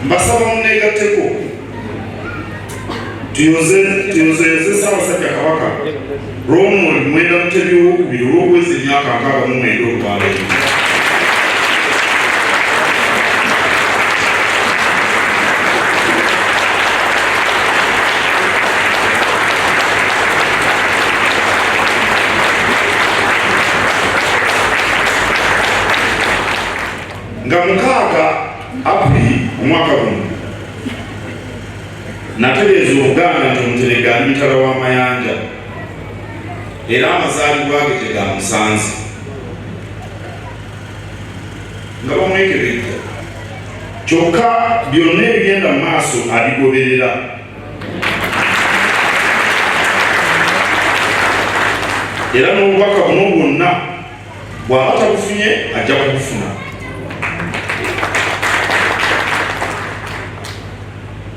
mbasaba muneegatteko tuyozeyoze Ssaabasajja Kabaka Ronald Mwenda Mutebi II olw'okuweza emyaka 69 olwaleero. Nga 6 Aprili omwaka guno natereeza Obuganda nti Omuteregga ali mitala w'amayanja era amazaalibwa ge tegamusanze nga bamwekebejja kyokka byonna ebigenda mu maaso abigoberera. Era n'obubaka buno bwonna bw'aba tabufunye ajja kubufuna.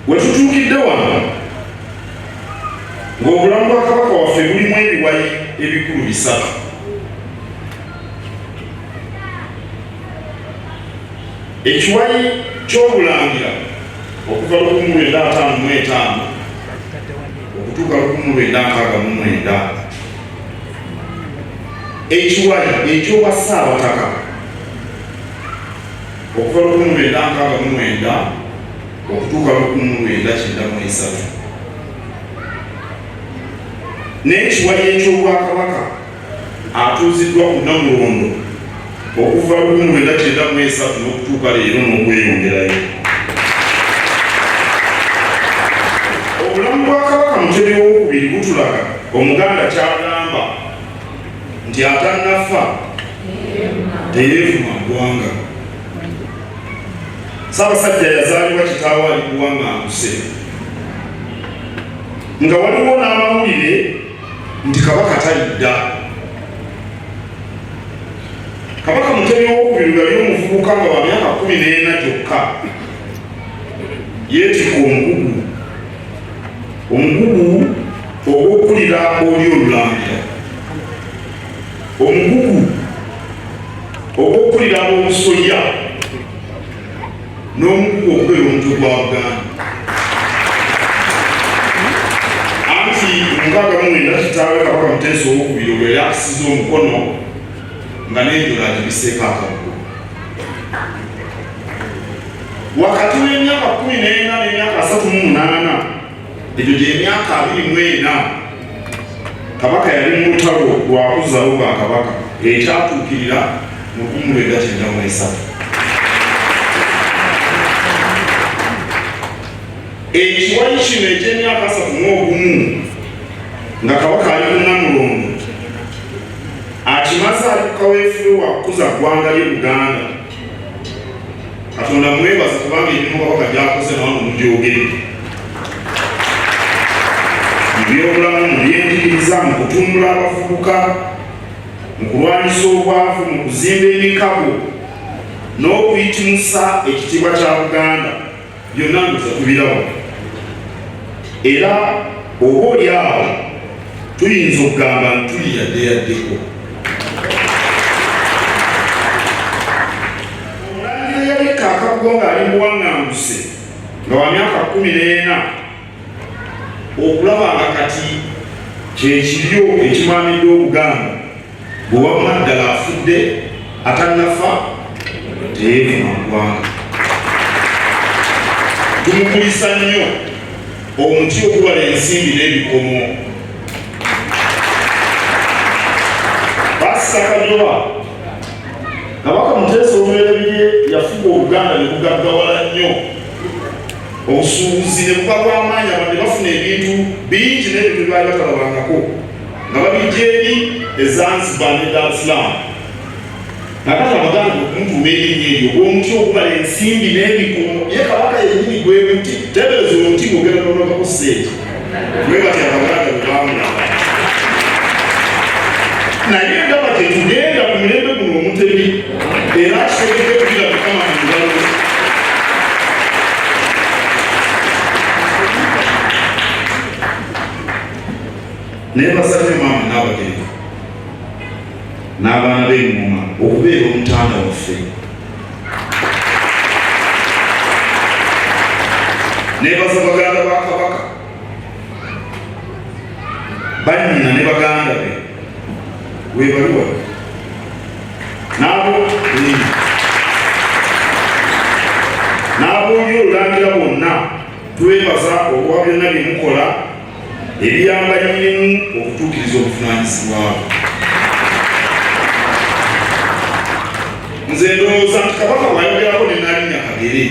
Wetutuukidde wano ng'obulamu bwa Kabaka waffe bulimu ebiwayi ebikulu 3. Ekiwayi ky'obulangira okuva 1955 okutuuka 1969, ekiwayi eky'obwa Ssaabataka okuva 1969 okutuuka 1993, n'ekiwayi eky'Obwakabaka atuuziddwa ku Namulondo okuva 1993 n'okutuuka leero n'okweyongerayo. Obulamu bwa Kabaka Mutebi II butulaga Omuganda ky'agamba nti atannafa teyeevuma ggwanga. Ssaabasajja yazaalibwa kitaawe ali kuwaŋŋanguse nga waliwo n'amawulire nti Kabaka talidda. Kabaka Mutebi II yali omuvubuka nga wa myaka 14 gyokka, yeetikka omugugu ogw'okulira oli olulangira, omugugu ogw'okulira ab'obusolya n'omugugu okubeera omutwe gwa Buganda. Anti 1969 Kabaka Muteesa II olwo yali akisiza omukono nga n'enjala agibiseeko akagulu. Wakati w'emyaka 14 n'emyaka 38, egyo gy'emyaka 24, Kabaka yali mu lutalo lwa kuzzaawo bwa Kabaka ekyatuukirira mu 1993. Ekiwayi kino eky'emyaka 31 nga Kabaka ali ku Namulondo akimaze ali ku kaweefube wa kukuza ggwanga ly'e Buganda. Katonda mwebaza kubanga emirimu Kabaka gy'akoze nawe mumugyogedde mu byobulamu, mu byenjigiriza, mu kutumbula abavubuka, mu kulwanyisa obwavu, mu kuzimba emikago n'okuyitimusa ekitiibwa kya Buganda. Byonna ndoza tubirawo, era oba oli awo tuyinza okugamba nti tuli yaddeyaddeko. Omulangira yaleka akaggo ng'ali muwaŋŋanguse nga wa myaka 14 okulaba nga kati kyekiryo ekimwamidde Obuganda bwe wamma ddala afudde atannafa teyeevuma ggwanga. Tumukulisa nnyo omuti okubala ensimbi n'ebikomo. Bassakajoba Kabaka Muteesa Omulerebirye yafuga Obuganda ne bugaggawala nnyo, obusuubuzi ne buba bw'amaanyi, abantu ne bafuna ebintu bingi n'ebintu byali batalabangako nga babijja eri Zanzibar ne Dar es Salaam. Nakati Abaganda okumutuuma erinnya eryo omuti okubala ensimbi n'ebikomo. Ye Kabaka yennyini gwe muti, teebereza omuti ng'ogenda n'olabako ssente. Bwe bati Abaganda bwe baamulaba. Naye ndaba tetugenda ku mulembe guno Omutebi era kitegeke kugira Mukama mu ngalo. Naye basabye maama n'abagenzi n'abaana b'engoma okubeera omutanda waffe. nebaza baganda ba Kabaka banyina ne baganda be webaliwa nabo olulangira bonna twebaza olwa byonna bye mukola ebiyamba nyinimu okutuukiriza obuvunaanyizibwabo. Nze ndowooza nti Kabaka bw'ayogerako ne Nnaalinnya Kagere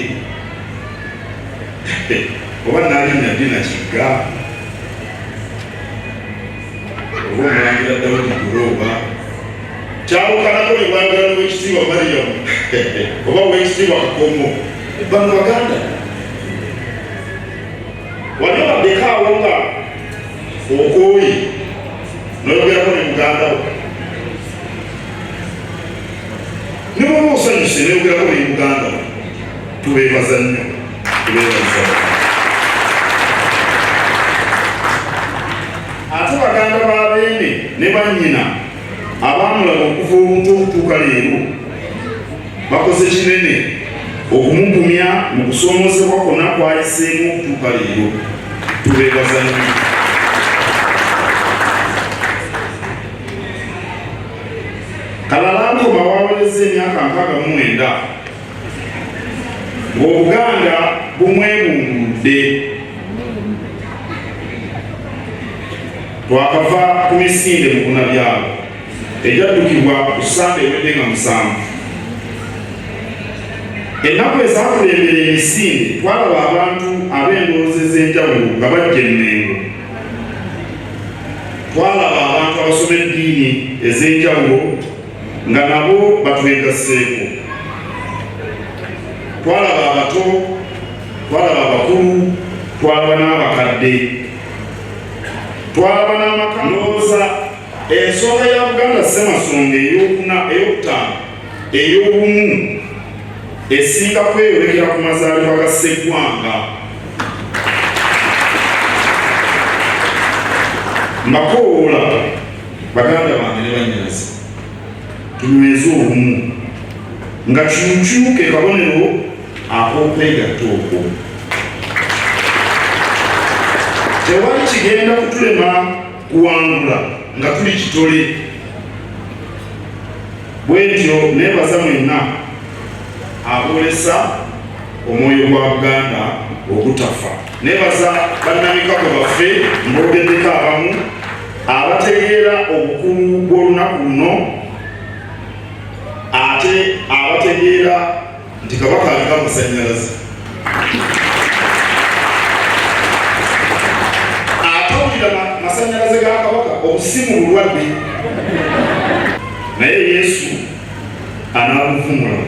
oba Nnaalinnya Dina Kigga oba Omulangira Daudi Goloba kyawukanako ne bwayogera n'Oweekitiibwa Mariam oba Oweekitiibwa Kakomo bano baganda wali baddeko awo nga okooye n'oyogerako ne muganda wo ne bw'oba osanyuse n'oyogerako ne muganda wo tubeebaza nnyo tubeebaza. Ate baganda ba Beene ne bannyina abaamulaba okuva obuntu okutuuka leero bakoze kinene okumugumya mu kusoomozebwa kwonna kwayiseemu okutuuka leero tubeebaza nnyo. Kalala Nkoma waawoleza emyaka 69 ng'Obuganda bumwebunguludde. Twakava ku misinde mu kunabyalo ejaddukibwa ku Ssande ewedde nga 7. Ennaku ezaakulembera emisinde twalaba abantu ab'endowooza ez'enjawulo nga bajja Mengo. Twalaba abantu abasoma eddiini ez'enjawulo nga nabo batwegasseeko. Twalaba abato, twalaba abakulu, twalaba n'abakadde, twalaba n'amaka. Ndowooza ensonga ya Buganda Ssemasonga ey'okutaano ey'obumu esinga kweyolekera ku mazaalibwa ga Sseggwanga. Mbakoowoola baganda bange ne bannyinaze tunyweze obumu nga kyukyuke kabonero ak'okwegatta okwo. Tewali kigenda kutulema kuwangula nga tuli kitole. Bwentyo neebaza mwenna aboolesa omwoyo gwa Buganda ogutafa. Neebaza bannamikago baffe mbogeddeko abamu abategeera obukulu bw'olunaku luno ate abategeera nti Kabaka aliko amasannyalaze. Atawulira masannyalaze ga Kabaka obusimu bulwadde naye Yesu anaabuvumula.